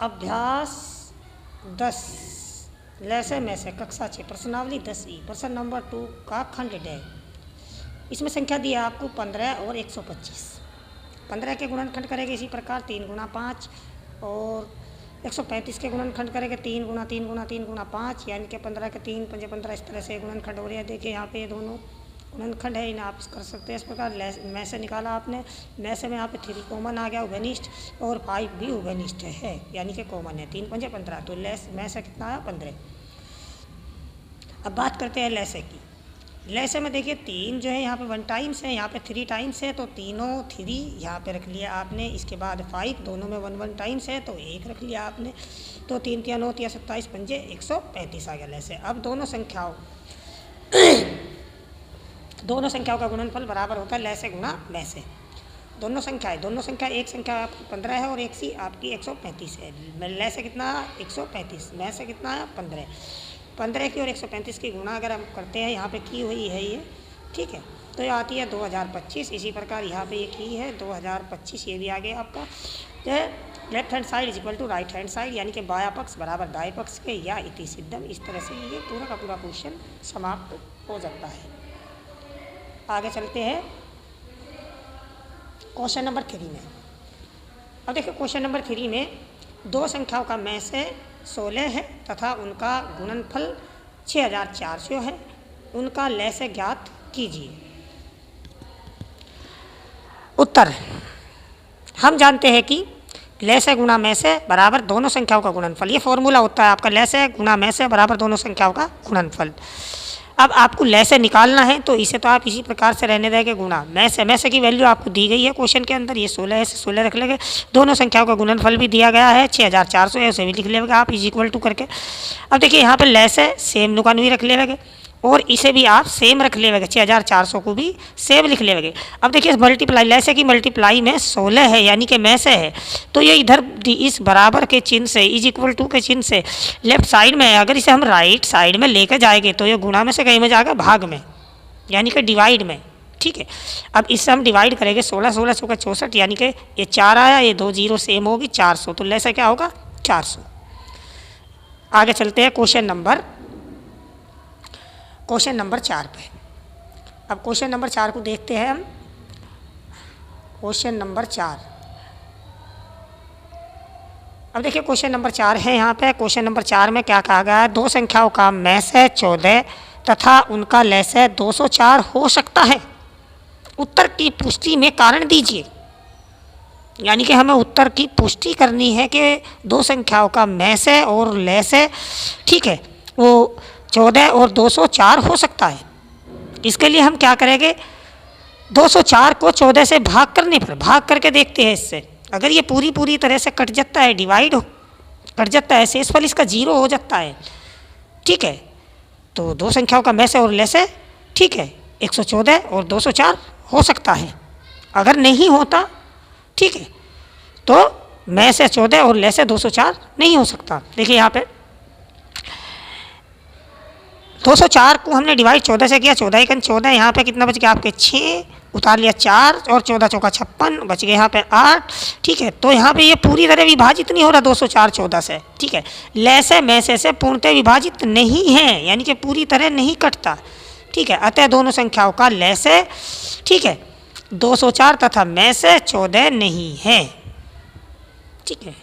अभ्यास 10 लैसे में से कक्षा 6 प्रश्नावली 10E प्रश्न नंबर 2 का खंड डे। इसमें संख्या दी है आपको 15 और 125। 15 के गुणनखंड करेंगे इसी प्रकार 3 गुणा 5 और 135 के गुणनखंड करेंगे 3 गुणा 3 गुणा 3 गुणा 5 यानी कि 15 के 3 पंजे 15 इस तरह से गुणनखंड हो रहे हैं। देखिए यहाँ पे ये दोनों गुणनखंड है, इन्हें आप कर सकते हैं इस प्रकार। में से निकाला आपने, में से में यहाँ पे 3 कॉमन आ गया उभयनिष्ठ और 5 भी उभयनिष्ठ है यानी कि कॉमन है। 3 पंजे 15 तो लेस में से कितना आया 15। अब बात करते हैं लैसे की। लैसे में देखिए 3 जो है यहाँ पे 1 टाइम्स है, यहाँ पे 3 टाइम्स है, तो तीनों 3 यहाँ पे रख लिया आपने। इसके बाद 5 दोनों में 1 टाइम्स है तो 1 रख लिया आपने। तो 3 3 9 3 27 पंजे 135 आ गया लैसे। अब दोनों संख्याओं का गुणनफल बराबर होता है लैसे गुणा वैसे। दोनों संख्या एक संख्या आपकी 15 है और एक सी आपकी 135 है। लैसे कितना 135, वैसे कितना है 15 की और 135 की गुणा अगर हम करते हैं, यहाँ पे की हुई है ये, ठीक है, तो ये आती है 2025। इसी प्रकार यहाँ पे ये की है 2025, ये भी आ गया आपका। तो left hand side is equal to right hand side यानी कि बायां पक्ष बराबर दाएं पक्ष के या इति सिद्धम। इस तरह से ये पूरा का पूरा क्वेश्चन समाप्त हो जाता है। आगे चलते हैं क्वेश्चन नंबर 3 में। अब देखिए क्वेश्चन नंबर 3 में दो संख्याओं का में से 16 है तथा उनका गुणनफल 6400 है। उनका लैसे ज्ञात कीजिए। उत्तर, हम जानते हैं कि लैसे गुणा में से बराबर दोनों संख्याओं का गुणनफल। ये फॉर्मूला होता है आपका, लैसे गुणा में से बराबर दोनों संख्याओं का गुणनफल। अब आपको लैसे निकालना है तो इसे तो आप इसी प्रकार से रहने देंगे गुणा में से की वैल्यू आपको दी गई है क्वेश्चन के अंदर, ये 16 है, 16 रख लेंगे। दोनों संख्याओं का गुणनफल भी दिया गया है 6400 है, उसे भी लिख लेंगे आप इज इक्वल टू करके। अब देखिए यहाँ पे लैसे सेम नुकान भी रख लेंगे और इसे भी आप सेम रख लेंगे, 6400 को भी सेम लिख लेंगे। अब देखिए मल्टीप्लाई, लैसे की मल्टीप्लाई में 16 है यानी कि में से है, तो ये इधर इस बराबर के चिन्ह से इज इक्वल टू के चिन्ह से लेफ्ट साइड में है। अगर इसे हम राइट साइड में लेकर जाएंगे तो ये गुणा में से कहीं में जाएगा भाग में यानी कि डिवाइड में, ठीक है। अब इससे हम डिवाइड करेंगे 16 16 चौका 64 यानी कि ये 4 आया, ये 2 जीरो सेम होगी 400, तो लैसे क्या होगा 400। आगे चलते हैं क्वेश्चन नंबर 4 पे। अब क्वेश्चन नंबर 4 को देखते हैं हम। क्वेश्चन नंबर 4, अब देखिए क्वेश्चन नंबर 4 है यहाँ पे। क्वेश्चन नंबर 4 में क्या कहा गया है, दो संख्याओं का में से 14 तथा उनका लैसे 204 हो सकता है। उत्तर की पुष्टि में कारण दीजिए। यानी कि हमें उत्तर की पुष्टि करनी है कि दो संख्याओं का में से और लैसे, ठीक है, वो 14 और 204 हो सकता है। इसके लिए हम क्या करेंगे, 204 को 14 से भाग करने पर भाग करके देखते हैं। इससे अगर ये पूरी तरह से कट जाता है, कट जाता है, शेषफल इसका 0 हो जाता है, ठीक है, तो दो संख्याओं का में से और लैसे, ठीक है, 114 और 204 हो सकता है। अगर नहीं होता, ठीक है, तो में से 14 और लैसे 204 नहीं हो सकता। देखिए यहाँ पे 204 को हमने डिवाइड 14 से किया, 14 1 14, यहाँ पे कितना बच गया आपके 6, उतार लिया 4 और 14 चौका 56, बच गए यहाँ पे 8, ठीक है। तो यहाँ पे ये पूरी तरह विभाजित नहीं हो रहा 204 14 से, ठीक है। लैसे में से पूर्णतः विभाजित नहीं है यानी कि पूरी तरह नहीं कटता, ठीक है। अतः दोनों संख्याओं का लैसे, ठीक है, 204 तथा में से 14 नहीं है, ठीक है।